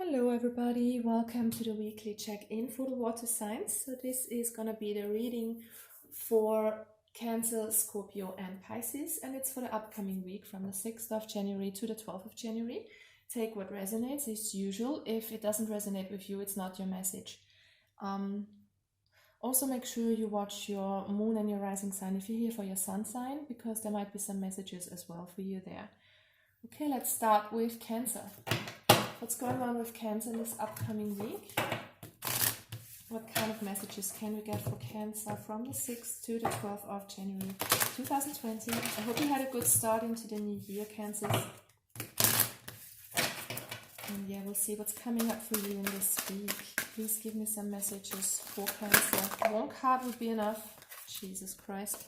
Hello everybody, welcome to the weekly check-in for the water signs. So this is gonna be the reading for Cancer, Scorpio and Pisces, and it's for the upcoming week from the 6th of January to the 12th of January. Take what resonates as usual. If it doesn't resonate with you, it's not your message. Also make sure you watch your moon and your rising sign if you're here for your sun sign, because there might be some messages as well for you there. Okay, let's start with Cancer. What's going on with Cancer in this upcoming week? What kind of messages can we get for Cancer from the 6th to the 12th of January 2020? I hope you had a good start into the new year, Cancers. And yeah, we'll see what's coming up for you in this week. Please give me some messages for Cancer. One card would be enough. Jesus Christ.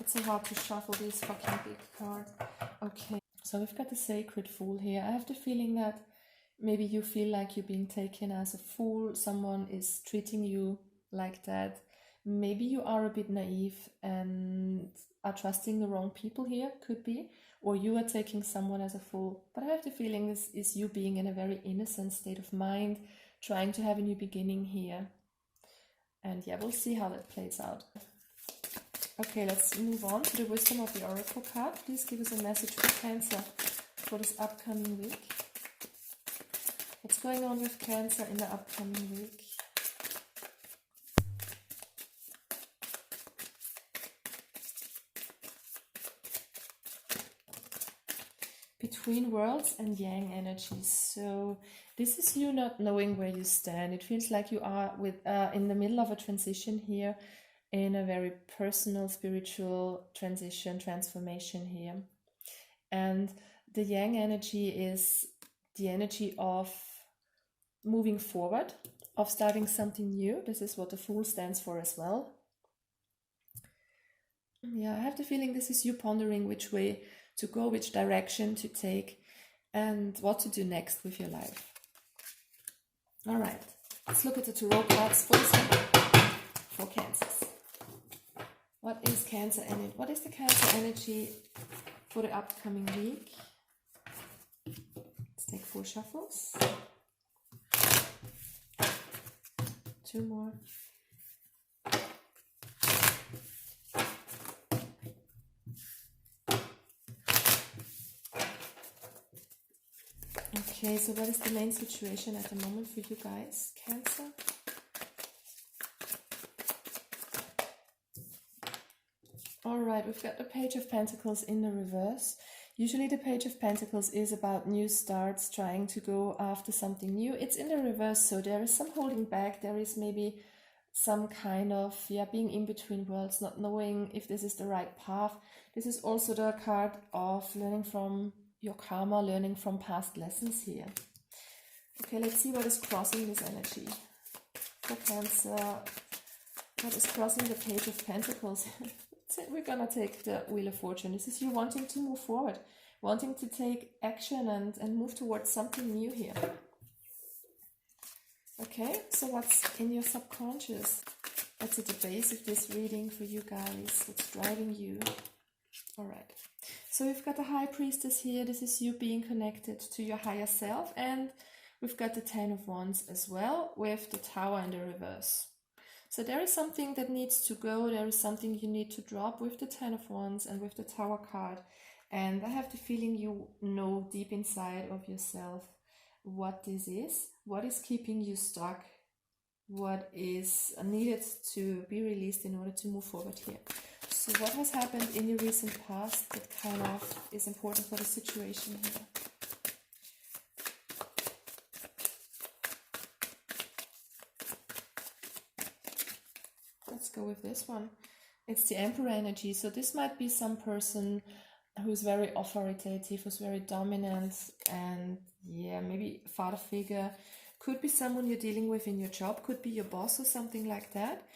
It's so hard to shuffle these fucking big cards. Okay, so we've got the Sacred Fool here. I have the feeling that maybe you feel like you're being taken as a fool. Someone is treating you like that. Maybe you are a bit naive and are trusting the wrong people here, could be. Or you are taking someone as a fool. But I have the feeling this is you being in a very innocent state of mind, trying to have a new beginning here. And yeah, we'll see how that plays out. Okay, let's move on to the Wisdom of the Oracle card. Please give us a message for Cancer for this upcoming week. What's going on with Cancer in the upcoming week? Between worlds and yang energies. So this is you not knowing where you stand. It feels like you are in the middle of a transition here, in a very personal, spiritual transformation here. And the yang energy is the energy of moving forward, of starting something new. This is what the Fool stands for as well. Yeah, I have the feeling this is you pondering which way to go, which direction to take, and what to do next with your life. All right, let's look at the tarot cards for this week for Cancers. What is Cancer energy? What is the Cancer energy for the upcoming week? Let's take 4 shuffles. 2 more. Okay, so what is the main situation at the moment for you guys, Cancer? Alright, we've got the Page of Pentacles in the reverse. Usually the Page of Pentacles is about new starts, trying to go after something new. It's in the reverse, so there is some holding back. There is maybe some kind of, being in between worlds, not knowing if this is the right path. This is also the card of learning from your karma, learning from past lessons here. Okay, let's see what is crossing this energy. For Cancer, what is crossing the Page of Pentacles? We're gonna take the Wheel of Fortune. This is you wanting to move forward, wanting to take action and move towards something new here. Okay, so what's in your subconscious? That's at the base of this reading for you guys. What's driving you? Alright, so we've got the High Priestess here. This is you being connected to your higher self, and we've got the 10 of Wands as well, with the Tower in the reverse. So there is something that needs to go, there is something you need to drop with the 10 of Wands and with the Tower card. And I have the feeling you know deep inside of yourself what this is, what is keeping you stuck, what is needed to be released in order to move forward here. So what has happened in your recent past that kind of is important for the situation here? Let's go with this one. It's the Emperor energy. So this might be some person who's very authoritative, who's very dominant, and maybe father figure. Could be someone you're dealing with in your job, could be your boss or something like that.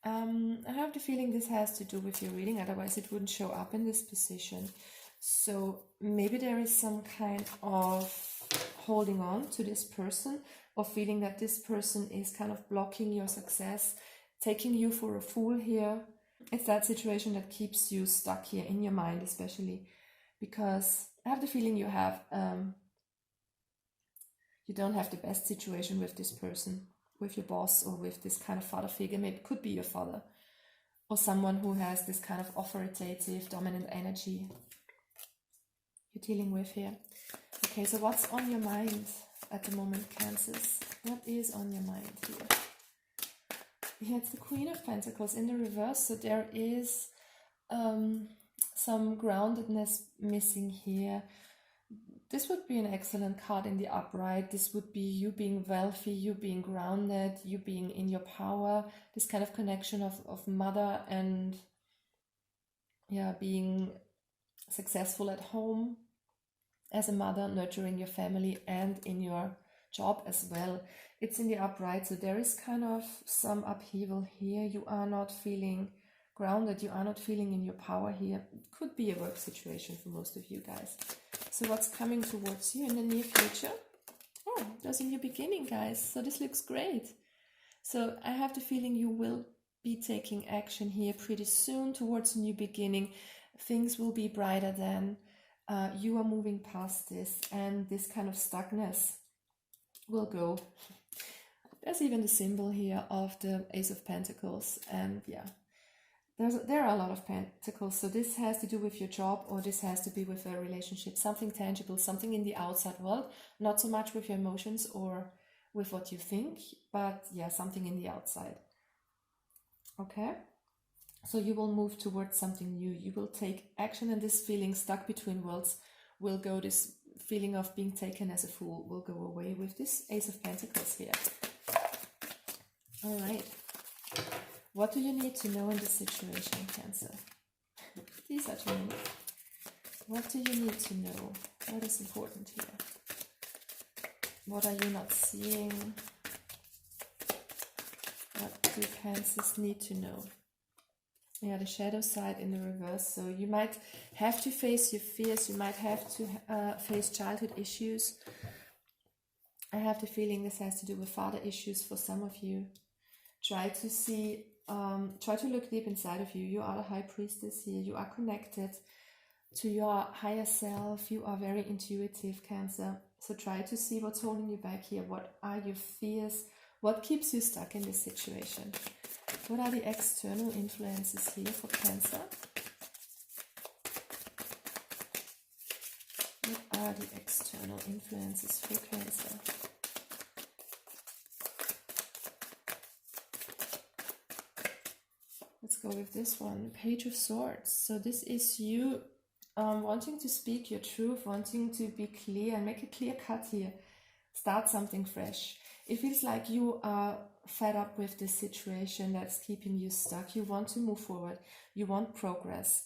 I have the feeling this has to do with your reading, otherwise it wouldn't show up in this position. So maybe there is some kind of holding on to this person, or feeling that this person is kind of blocking your success, taking you for a fool here, It's that situation that keeps you stuck here in your mind, especially because I have the feeling you have you don't have the best situation with this person, with your boss, or with this kind of father figure. Maybe it could be your father or someone who has this kind of authoritative, dominant energy you're dealing with here. Okay, so what's on your mind at the moment, Cancers? What is on your mind here? Here it's the Queen of Pentacles in the reverse, so there is some groundedness missing here. This would be an excellent card in the upright. This would be you being wealthy, you being grounded, you being in your power. This kind of connection of mother and being successful at home as a mother, nurturing your family and in your job as well. It's in the upright, so there is kind of some upheaval here. You are not feeling grounded, you are not feeling in your power here. It could be a work situation for most of you guys. So what's coming towards you in the near future? Oh, there's a new beginning, guys. So this looks great. So I have the feeling you will be taking action here pretty soon towards a new beginning. Things will be brighter then. You are moving past this, and this kind of stuckness will go. There's even the symbol here of the Ace of Pentacles, and there are a lot of pentacles, so this has to do with your job, or this has to be with a relationship, something tangible, something in the outside world, not so much with your emotions or with what you think, but something in the outside. Okay, so you will move towards something new, you will take action, and this feeling stuck between worlds will go. This feeling of being taken as a fool will go away with this Ace of Pentacles here. All right. What do you need to know in this situation, Cancer? These are too many. What do you need to know? What is important here? What are you not seeing? What do Cancers need to know? The shadow side in the reverse. So you might have to face your fears. You might have to face childhood issues. I have the feeling this has to do with father issues for some of you. Try to see, try to look deep inside of you. You are the High Priestess here. You are connected to your higher self. You are very intuitive, Cancer. So try to see what's holding you back here. What are your fears? What keeps you stuck in this situation? What are the external influences here for Cancer? What are the external influences for Cancer? Let's go with this one, Page of Swords. So this is you wanting to speak your truth, wanting to be clear and make a clear cut here. Start something fresh. It feels like you are fed up with this situation that's keeping you stuck. You want to move forward. You want progress.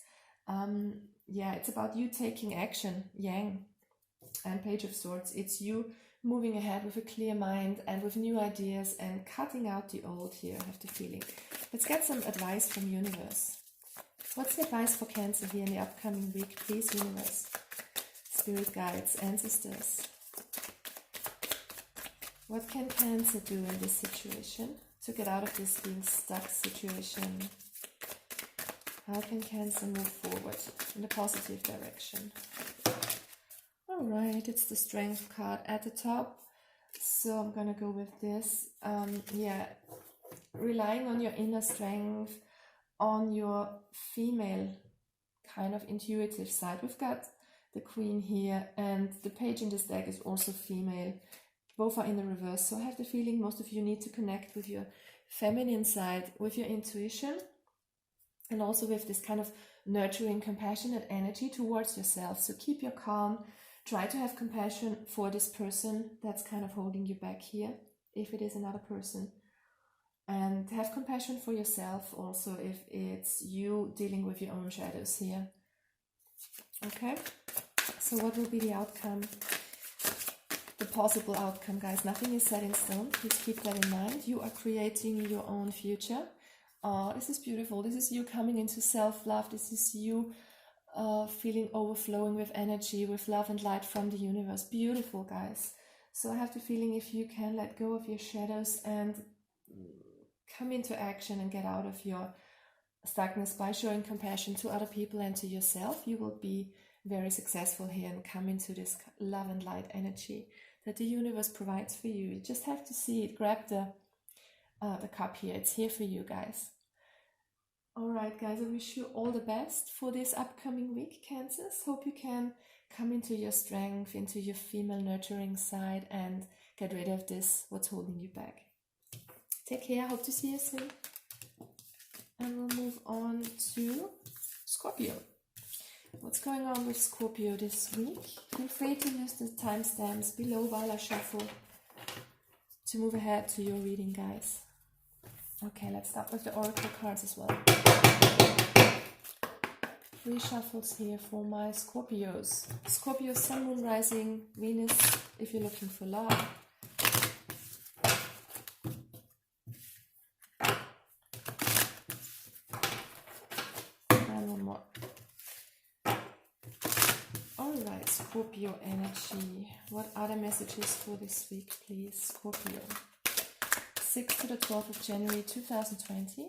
It's about you taking action, Yang and Page of Swords. It's you moving ahead with a clear mind and with new ideas and cutting out the old here, I have the feeling. Let's get some advice from Universe. What's the advice for Cancer here in the upcoming week, please, Universe? Spirit guides, ancestors. What can Cancer do in this situation to get out of this being stuck situation? How can Cancer move forward in a positive direction? Alright, it's the Strength card at the top. So I'm gonna go with this. Relying on your inner strength, on your female kind of intuitive side. We've got the Queen here, and the page in this deck is also female. Both are in the reverse, so I have the feeling most of you need to connect with your feminine side, with your intuition, and also with this kind of nurturing, compassionate energy towards yourself. So keep your calm, try to have compassion for this person that's kind of holding you back here, if it is another person. And have compassion for yourself also if it's you dealing with your own shadows here. Okay, so what will be the outcome? The possible outcome, guys. Nothing is set in stone. Please keep that in mind. You are creating your own future. This is beautiful. This is you coming into self-love. This is you feeling overflowing with energy, with love and light from the universe. Beautiful, guys. So I have the feeling if you can let go of your shadows and come into action and get out of your stuckness by showing compassion to other people and to yourself, you will be very successful here and come into this love and light energy that the universe provides for you. You just have to see it. Grab the cup here. It's here for you guys. All right, guys, I wish you all the best for this upcoming week, Cancers. Hope you can come into your strength, into your female nurturing side, and get rid of this, what's holding you back. Take care. Hope to see you soon. And we'll move on to Scorpio. What's going on with Scorpio this week? Feel free to use the timestamps below while I shuffle to move ahead to your reading, guys. Okay, let's start with the oracle cards as well. 3 shuffles here for my Scorpios. Scorpio, Sun, Moon, Rising, Venus, if you're looking for love. And one more. Alright, Scorpio energy. What are the messages for this week, please? Scorpio. 6 to the 12th of January 2020.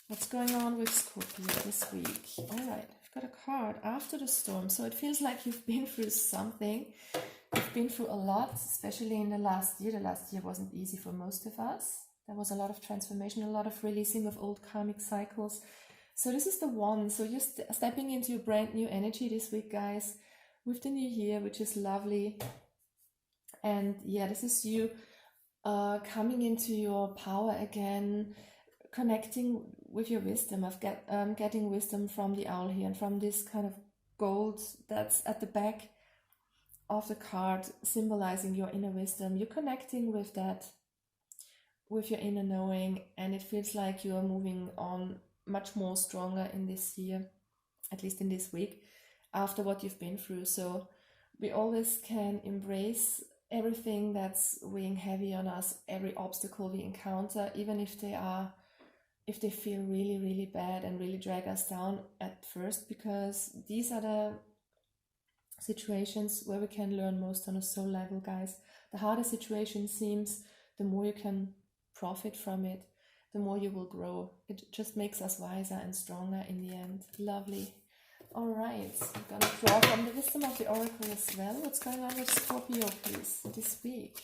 What's going on with Scorpio this week? Alright, I've got a card, After the Storm. So it feels like you've been through something. You've been through a lot, especially in the last year. The last year wasn't easy for most of us. There was a lot of transformation, a lot of releasing of old karmic cycles. So this is the one. So you're stepping into your brand new energy this week, guys, with the new year, which is lovely. And yeah, this is you coming into your power again, connecting with your wisdom, of getting wisdom from the owl here and from this kind of gold that's at the back of the card, symbolizing your inner wisdom. You're connecting with that, with your inner knowing, and it feels like you are moving on much more stronger in this year, at least in this week, after what you've been through. So we always can embrace everything that's weighing heavy on us, every obstacle we encounter, even if they feel really, really bad and really drag us down at first, because these are the situations where we can learn most on a soul level, guys. The harder situation seems, the more you can profit from it, the more you will grow. It just makes us wiser and stronger in the end. Lovely. All right, I'm gonna draw from the wisdom of the oracle as well. What's going on with Scorpio, please, this week?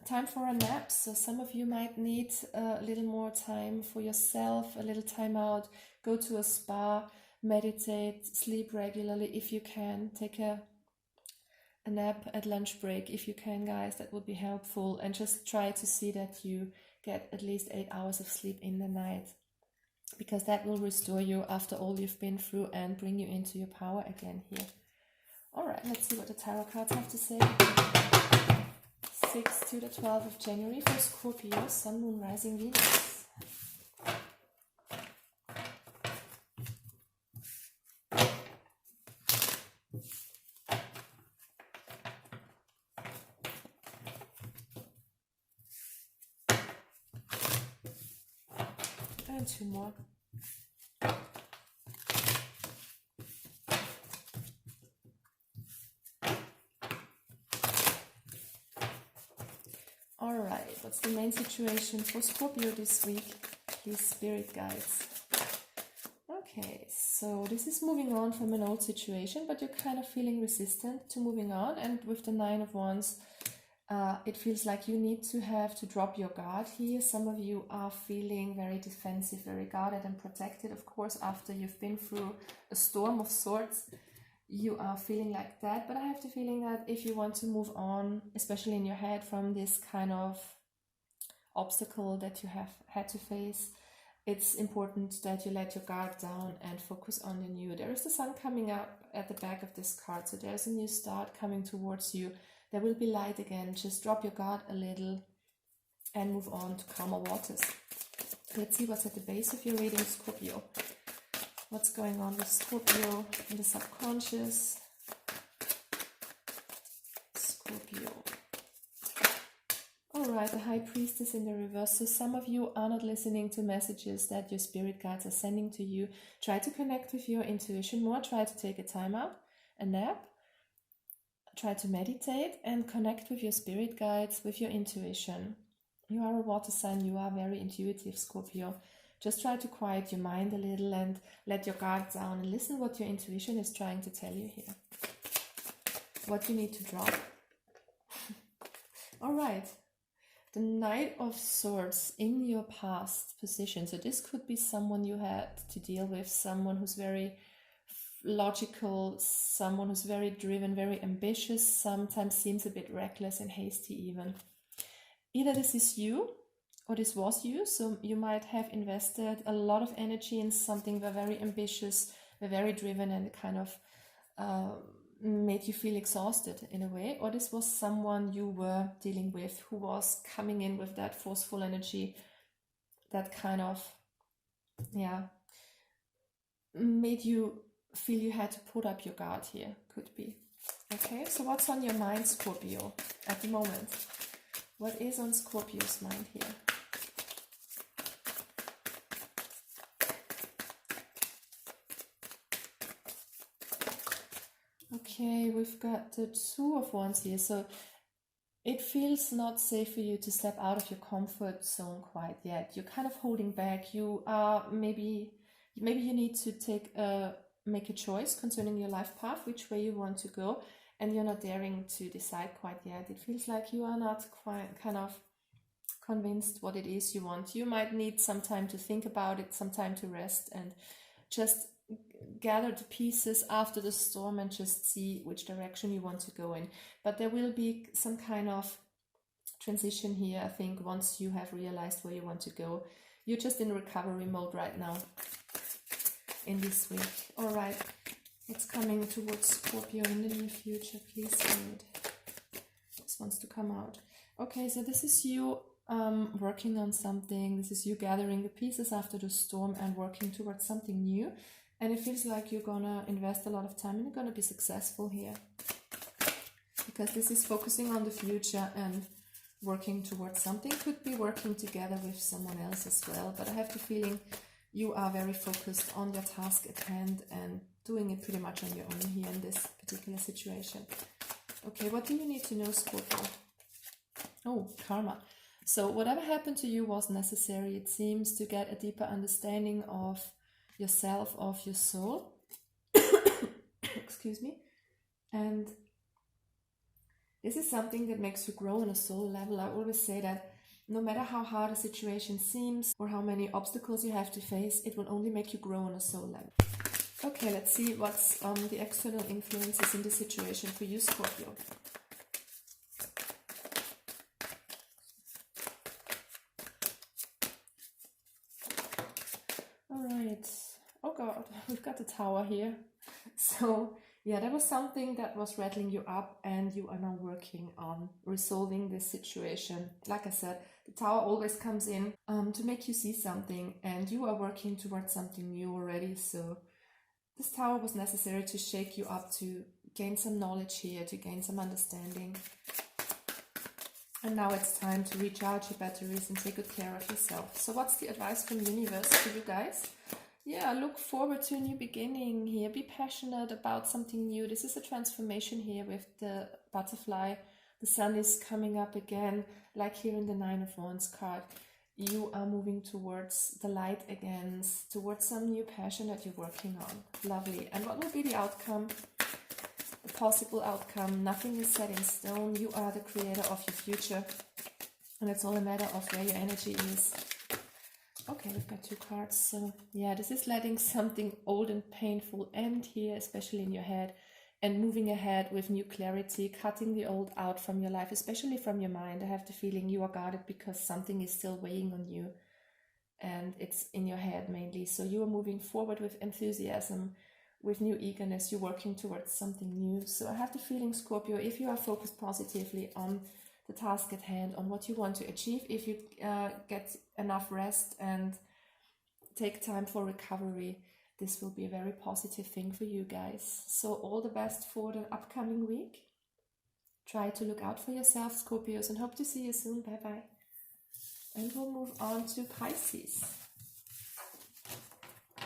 Time for a nap. So some of you might need a little more time for yourself, a little time out. Go to a spa, meditate, sleep regularly if you can. Take a nap at lunch break if you can, guys. That would be helpful. And just try to see that you get at least 8 hours of sleep in the night, because that will restore you after all you've been through and bring you into your power again here. All right, let's see what the tarot cards have to say. 6 to the 12th of January for Scorpio, Sun, Moon, Rising, Venus. And 2 more. All right, what's the main situation for Scorpio this week? Please, spirit guides. Okay, so this is moving on from an old situation, but you're kind of feeling resistant to moving on. And with the 9 of Wands, it feels like you need to drop your guard here. Some of you are feeling very defensive, very guarded and protected. Of course, after you've been through a storm of sorts, you are feeling like that. But I have the feeling that if you want to move on, especially in your head, from this kind of obstacle that you have had to face, it's important that you let your guard down and focus on the new. There is the sun coming up at the back of this card, so there's a new start coming towards you. There will be light again. Just drop your guard a little and move on to calmer waters. Let's see what's at the base of your reading, Scorpio. What's going on with Scorpio in the subconscious? Scorpio. Alright, the High Priestess in the reverse. So some of you are not listening to messages that your spirit guides are sending to you. Try to connect with your intuition more. Try to take a time out, a nap. Try to meditate and connect with your spirit guides, with your intuition. You are a water sign, you are very intuitive, Scorpio. Just try to quiet your mind a little and let your guard down and listen what your intuition is trying to tell you here. What you need to drop. All right. The Knight of Swords in your past position. So this could be someone you had to deal with, someone who's very logical, someone who's very driven, very ambitious, sometimes seems a bit reckless and hasty even. Either this is you or this was you, so you might have invested a lot of energy in something, were very ambitious, were very driven, and kind of made you feel exhausted in a way. Or this was someone you were dealing with who was coming in with that forceful energy that kind of, yeah, made you feel you had to put up your guard here, could be. Okay, so what's on your mind, Scorpio, at the moment? What is on Scorpio's mind here? Okay, we've got the Two of Wands here. So it feels not safe for you to step out of your comfort zone quite yet. You're kind of holding back. You are maybe you need to make a choice concerning your life path, which way you want to go, and you're not daring to decide quite yet. It feels like you are not quite kind of convinced what it is you want. You might need some time to think about it, some time to rest, and just gather the pieces after the storm and just see which direction you want to go in. But there will be some kind of transition here, I think, once you have realized where you want to go. You're just in recovery mode right now in this week. All right, what's coming towards Scorpio in the near future, please, Spirit? This wants to come out. Okay, so this is you working on something. This is you gathering the pieces after the storm and working towards something new. And it feels like you're gonna invest a lot of time and you're gonna be successful here. Because this is focusing on the future and working towards something. Could be working together with someone else as well. But I have the feeling you are very focused on your task at hand and doing it pretty much on your own here in this particular situation. Okay, what do you need to know, Scorpio? Oh, karma. So whatever happened to you was necessary, it seems, to get a deeper understanding of yourself, of your soul. Excuse me. And this is something that makes you grow on a soul level. I always say that no matter how hard a situation seems or how many obstacles you have to face, it will only make you grow on a soul level. Okay, let's see what's the external influences in this situation for you, Scorpio. Alright. Oh god, we've got the Tower here. So yeah, there was something that was rattling you up and you are now working on resolving this situation. Like I said, the Tower always comes in to make you see something, and you are working towards something new already. So this Tower was necessary to shake you up, to gain some knowledge here, to gain some understanding. And now it's time to recharge your batteries and take good care of yourself. So what's the advice from the universe for you guys? Yeah, look forward to a new beginning here. Be passionate about something new. This is a transformation here with the butterfly. The sun is coming up again, like here in the Nine of Wands card. You are moving towards the light again, towards some new passion that you're working on. Lovely. And what will be the outcome? The possible outcome. Nothing is set in stone. You are the creator of your future. And it's all a matter of where your energy is. Okay, we've got two cards. So yeah, this is letting something old and painful end here, especially in your head, and moving ahead with new clarity, cutting the old out from your life, especially from your mind. I have the feeling you are guarded because something is still weighing on you, and it's in your head mainly. So you are moving forward with enthusiasm, with new eagerness. You're working towards something new. So I have the feeling, Scorpio, if you are focused positively on the task at hand, on what you want to achieve, if you get enough rest and take time for recovery, this will be a very positive thing for you guys. So all the best for the upcoming week. Try to look out for yourself, Scorpios, and hope to see you soon. Bye bye. And we'll move on to Pisces.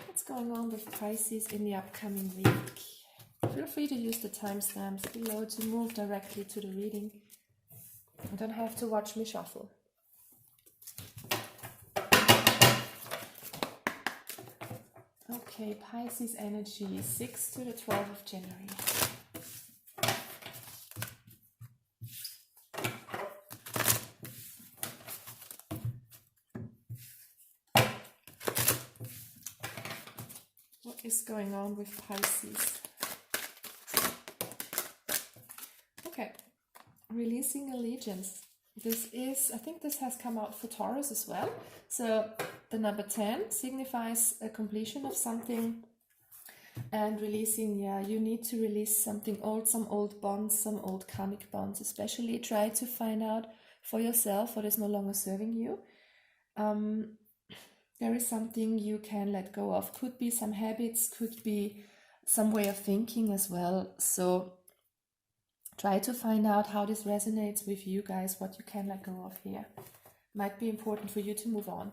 What's going on with Pisces in the upcoming week? Feel free to use the timestamps below to move directly to the reading. You don't have to watch me shuffle. Okay, Pisces energy, 6 to the 12th of January. What is going on with Pisces? Okay, releasing allegiance. This is, I think this has come out for Taurus as well. So the number 10 signifies a completion of something, and releasing, yeah, you need to release something old, some old bonds, some old karmic bonds. Especially try to find out for yourself what is no longer serving you. There is something you can let go of. Could be some habits, could be some way of thinking as well. So try to find out how this resonates with you guys, what you can let go of here. Might be important for you to move on.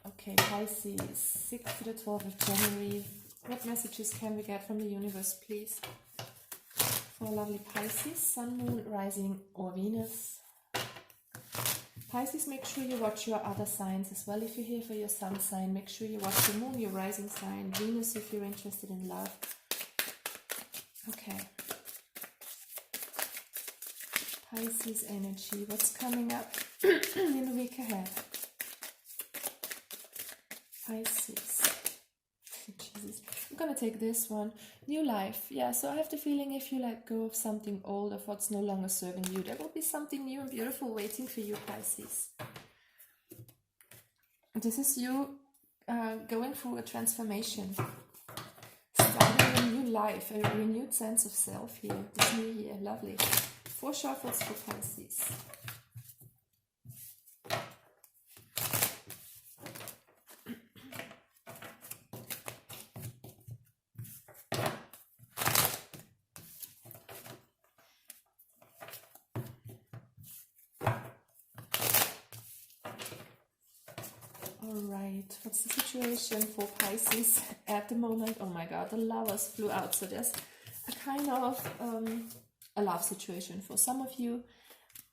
Okay, Pisces, 6 to the 12th of January. What messages can we get from the universe, please? For lovely Pisces, Sun, Moon, Rising, or Venus. Pisces, make sure you watch your other signs as well. If you're here for your sun sign, make sure you watch your moon, your rising sign, Venus if you're interested in love. Okay. Pisces energy, what's coming up in the week ahead? Pisces. Jesus. I'm gonna take this one. New life. Yeah, so I have the feeling if you let go of something old, of what's no longer serving you, there will be something new and beautiful waiting for you, Pisces. This is you going through a transformation. Starting a new life, a renewed sense of self here. This new year. Lovely. 4 shuffles for Pisces. Alright, what's the situation for Pisces at the moment? Oh my god, the Lovers flew out. So there's a kind of a love situation for some of you,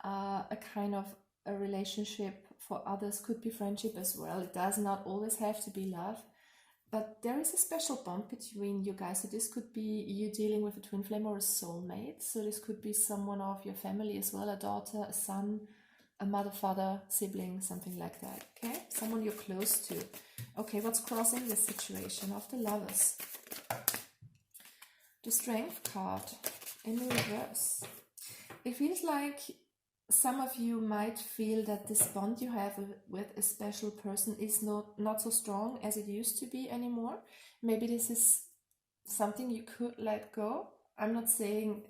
a kind of a relationship for others, could be friendship as well. It does not always have to be love, but there is a special bond between you guys. So this could be you dealing with a twin flame or a soulmate. So this could be someone of your family as well, a daughter, a son, a mother, father, sibling, something like that, okay? Someone you're close to. Okay, what's crossing this situation of the Lovers? The Strength card in the reverse. It feels like some of you might feel that this bond you have with a special person is not so strong as it used to be anymore. Maybe this is something you could let go. I'm not saying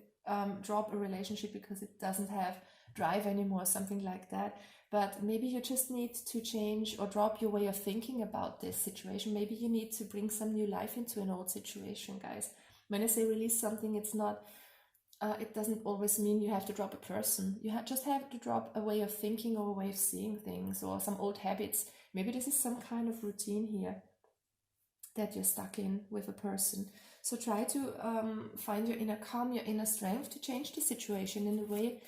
drop a relationship because it doesn't have drive anymore, something like that, but maybe you just need to change or drop your way of thinking about this situation. Maybe you need to bring some new life into an old situation, guys. When I say release something, it's not it doesn't always mean you have to drop a person. You just have to drop a way of thinking or a way of seeing things, or some old habits. Maybe this is some kind of routine here that you're stuck in with a person. So try to find your inner calm, your inner strength to change the situation in a way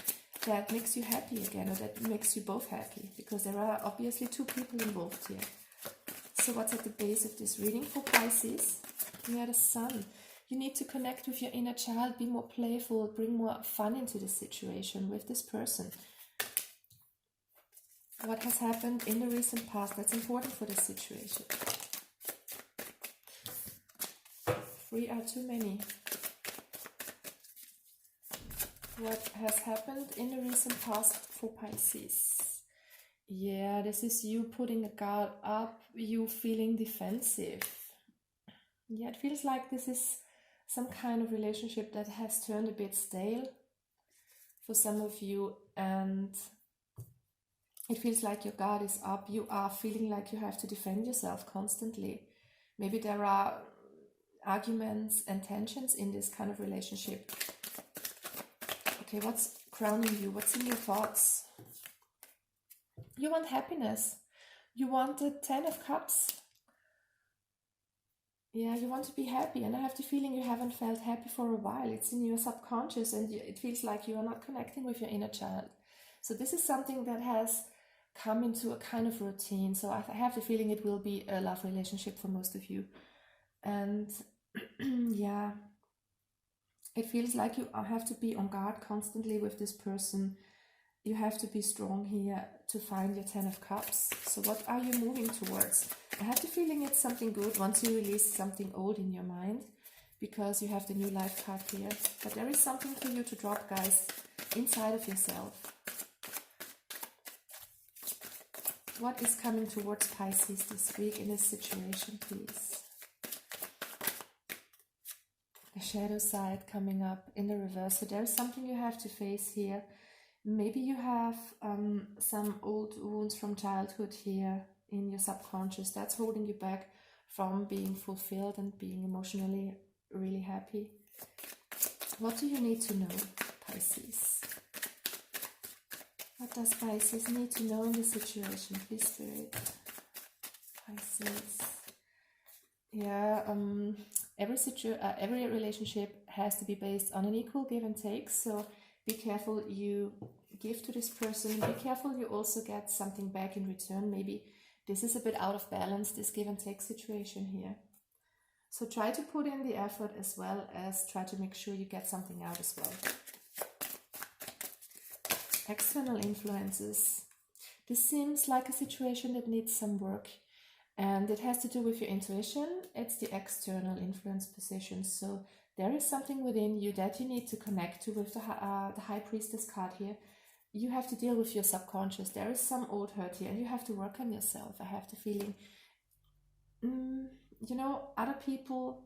that makes you happy again, or that makes you both happy, because there are obviously 2 people involved here. So what's at the base of this reading for Pisces? Yeah, the Sun. You need to connect with your inner child, be more playful, bring more fun into the situation with this person. What has happened in the recent past that's important for this situation? 3 are too many. What has happened in the recent past for Pisces? Yeah, this is you putting a guard up, you feeling defensive. Yeah, it feels like this is some kind of relationship that has turned a bit stale for some of you, and it feels like your guard is up. You are feeling like you have to defend yourself constantly. Maybe there are arguments and tensions in this kind of relationship. Okay, what's crowning you? What's in your thoughts? You want happiness. You want the 10 of Cups. Yeah, you want to be happy, and I have the feeling you haven't felt happy for a while. It's in your subconscious, and it feels like you are not connecting with your inner child. So this is something that has come into a kind of routine. So I have the feeling it will be a love relationship for most of you. And yeah, it feels like you have to be on guard constantly with this person. You have to be strong here to find your 10 of Cups. So what are you moving towards? I have the feeling it's something good once you release something old in your mind, because you have the new life card here. But there is something for you to drop, guys, inside of yourself. What is coming towards Pisces this week in this situation, please? The shadow side coming up in the reverse. So there is something you have to face here. Maybe you have some old wounds from childhood here in your subconscious that's holding you back from being fulfilled and being emotionally really happy. What do you need to know, Pisces? What does Pisces need to know in this situation, please, Spirit? Pisces. Yeah, every relationship has to be based on an equal give and take. So be careful you give to this person. Be careful you also get something back in return. Maybe this is a bit out of balance, this give and take situation here. So try to put in the effort as well as try to make sure you get something out as well. External influences. This seems like a situation that needs some work, and it has to do with your intuition. It's the external influence position. So there is something within you that you need to connect to with the High Priestess card here. You have to deal with your subconscious. There is some old hurt here and you have to work on yourself. I have the feeling, you know, other people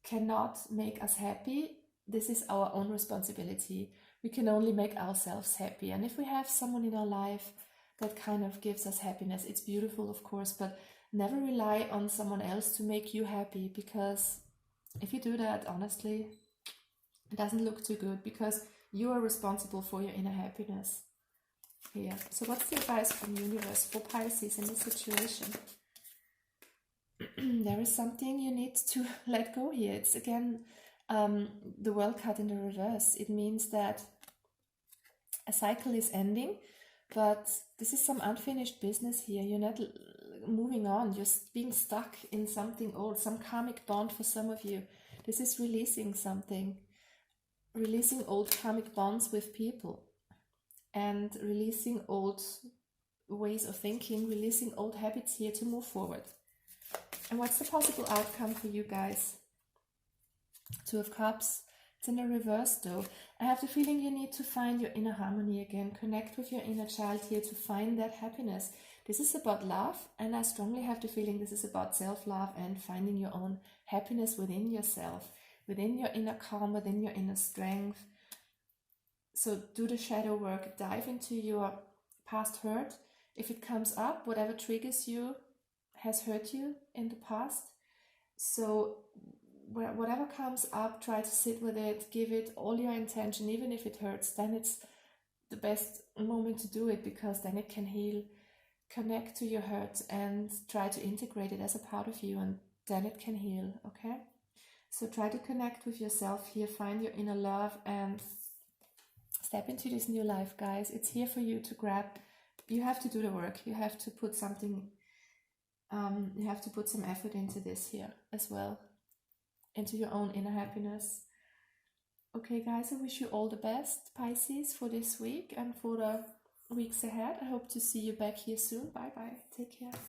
cannot make us happy. This is our own responsibility. We can only make ourselves happy. And if we have someone in our life that kind of gives us happiness, it's beautiful, of course, but never rely on someone else to make you happy, because if you do that, honestly, it doesn't look too good, because you are responsible for your inner happiness here. So what's the advice from universe for Pisces in this situation? There is something you need to let go here. It's again the World card in the reverse. It means that a cycle is ending, but this is some unfinished business here. You're not moving on. You're being stuck in something old, some karmic bond for some of you. This is releasing something, releasing old karmic bonds with people, and releasing old ways of thinking, releasing old habits here to move forward. And what's the possible outcome for you guys? Two of Cups. It's in the reverse though. I have the feeling you need to find your inner harmony again. Connect with your inner child here to find that happiness. This is about love, and I strongly have the feeling this is about self-love and finding your own happiness within yourself, within your inner calm, within your inner strength. So do the shadow work. Dive into your past hurt. If it comes up, whatever triggers you has hurt you in the past. So whatever comes up, try to sit with it, give it all your intention, even if it hurts. Then it's the best moment to do it, because then it can heal. Connect to your hurt and try to integrate it as a part of you, and then it can heal, okay? So try to connect with yourself here, find your inner love, and step into this new life, guys. It's here for you to grab. You have to do the work. You have to put something, you have to put some effort into this here as well, into your own inner happiness. Okay, guys, I wish you all the best, Pisces, for this week and for the weeks ahead. I hope to see you back here soon. Bye bye. Take care.